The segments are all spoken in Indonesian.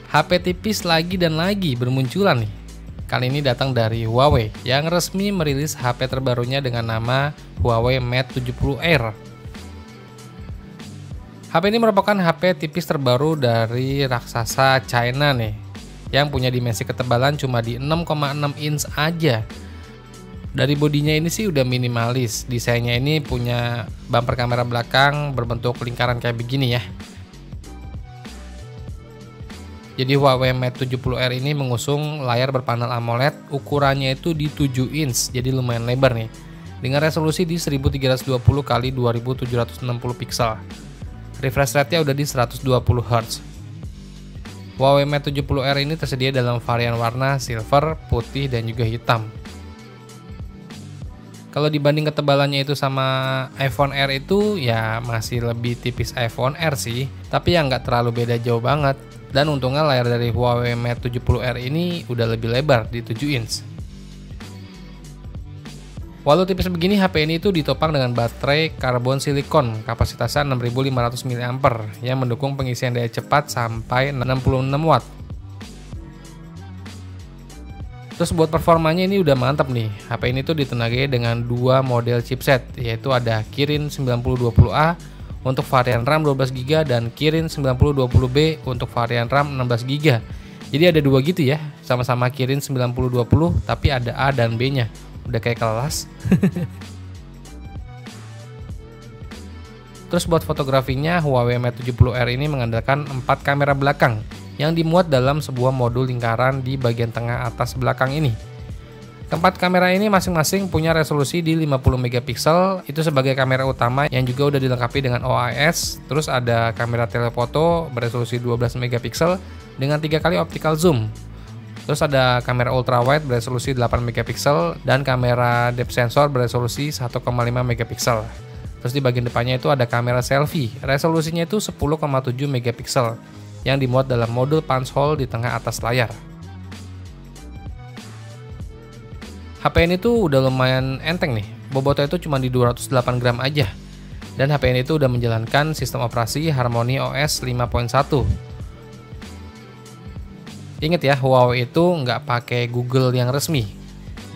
HP tipis lagi dan lagi bermunculan nih. Kali ini datang dari Huawei yang resmi merilis HP terbarunya dengan nama Huawei Mate 70 Air. HP ini merupakan HP tipis terbaru dari raksasa China nih, yang punya dimensi ketebalan cuma di 6,6 inch aja. Dari bodinya ini sih udah minimalis, desainnya ini punya bumper kamera belakang berbentuk lingkaran kayak begini ya. Jadi Huawei Mate 70R ini mengusung layar berpanel AMOLED, ukurannya itu di 7 inch, jadi lumayan lebar nih. Dengan resolusi di 1320 x 2760 pixel. Refresh rate-nya udah di 120 Hz. Huawei Mate 70R ini tersedia dalam varian warna silver, putih, dan juga hitam. Kalau dibanding ketebalannya itu sama iPhone R itu ya masih lebih tipis iPhone R sih, tapi ya nggak terlalu beda jauh banget. Dan untungnya layar dari Huawei Mate 70R ini udah lebih lebar di 7 inch. Walau tipis begini, HP ini tuh ditopang dengan baterai karbon silikon kapasitasnya 6500 mAh yang mendukung pengisian daya cepat sampai 66 watt. Terus buat performanya ini udah mantap nih. HP ini tuh ditenagai dengan dua model chipset, yaitu ada Kirin 9020A untuk varian RAM 12GB dan Kirin 9020B untuk varian RAM 16GB. Jadi ada dua gitu ya, sama-sama Kirin 9020 tapi ada A dan B-nya. Udah kayak kelas. Terus buat fotografinya, Huawei Mate 70R ini mengandalkan 4 kamera belakang yang dimuat dalam sebuah modul lingkaran di bagian tengah atas belakang ini. Keempat kamera ini masing-masing punya resolusi di 50 megapiksel, itu sebagai kamera utama yang juga udah dilengkapi dengan OIS. Terus ada kamera telefoto beresolusi 12 megapiksel dengan 3 kali optical zoom. Terus ada kamera ultrawide beresolusi 8 megapiksel dan kamera depth sensor beresolusi 1,5 megapiksel. Terus di bagian depannya itu ada kamera selfie, resolusinya itu 10,7 megapiksel yang dimuat dalam modul punch hole di tengah atas layar. HP ini tuh udah lumayan enteng nih, bobotnya itu cuma di 208 gram aja. Dan HP ini tuh udah menjalankan sistem operasi Harmony OS 5.1. Ingat ya, Huawei itu nggak pakai Google yang resmi.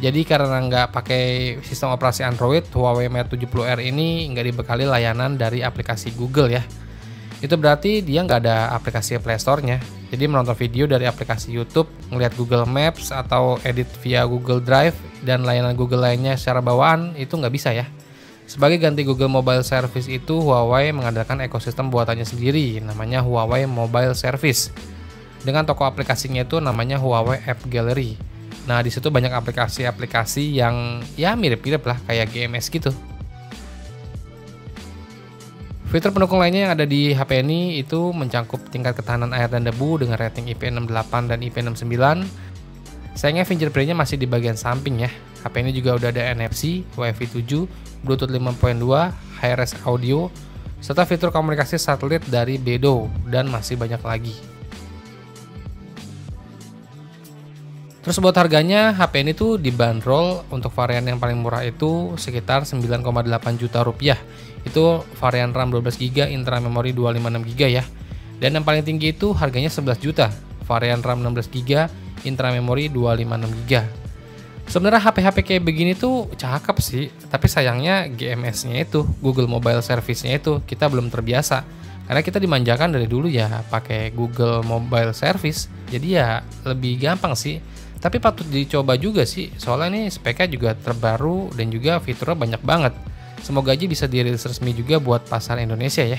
Jadi karena nggak pakai sistem operasi Android, Huawei Mate 70R ini nggak dibekali layanan dari aplikasi Google ya. Itu berarti dia nggak ada aplikasi Play Store-nya. Jadi menonton video dari aplikasi YouTube, ngelihat Google Maps, atau edit via Google Drive, dan layanan Google lainnya secara bawaan, itu nggak bisa ya. Sebagai ganti Google Mobile Service itu, Huawei mengadakan ekosistem buatannya sendiri, namanya Huawei Mobile Service. Dengan toko aplikasinya itu namanya Huawei App Gallery. Nah, di situ banyak aplikasi-aplikasi yang ya mirip-mirip lah kayak GMS gitu. Fitur pendukung lainnya yang ada di HP ini itu mencangkup tingkat ketahanan air dan debu dengan rating IP68 dan IP69. Sayangnya fingerprint-nya masih di bagian samping ya. HP ini juga udah ada NFC, Wi-Fi 7, Bluetooth 5.2, Hi-Res audio, serta fitur komunikasi satelit dari Beidou, dan masih banyak lagi. Terus buat harganya, HP ini tuh dibanderol untuk varian yang paling murah itu sekitar 9,8 juta rupiah. Itu varian RAM 12GB, intra memori 256GB ya. Dan yang paling tinggi itu harganya 11 juta, varian RAM 16GB, intra memori 256GB. Sebenarnya HP-HP kayak begini tuh cakep sih, tapi sayangnya GMS-nya itu, Google Mobile Service-nya itu kita belum terbiasa. Karena kita dimanjakan dari dulu ya pakai Google Mobile Service, jadi ya lebih gampang sih. Tapi patut dicoba juga sih, soalnya ini speknya juga terbaru dan juga fiturnya banyak banget. Semoga aja bisa dirilis resmi juga buat pasar Indonesia ya.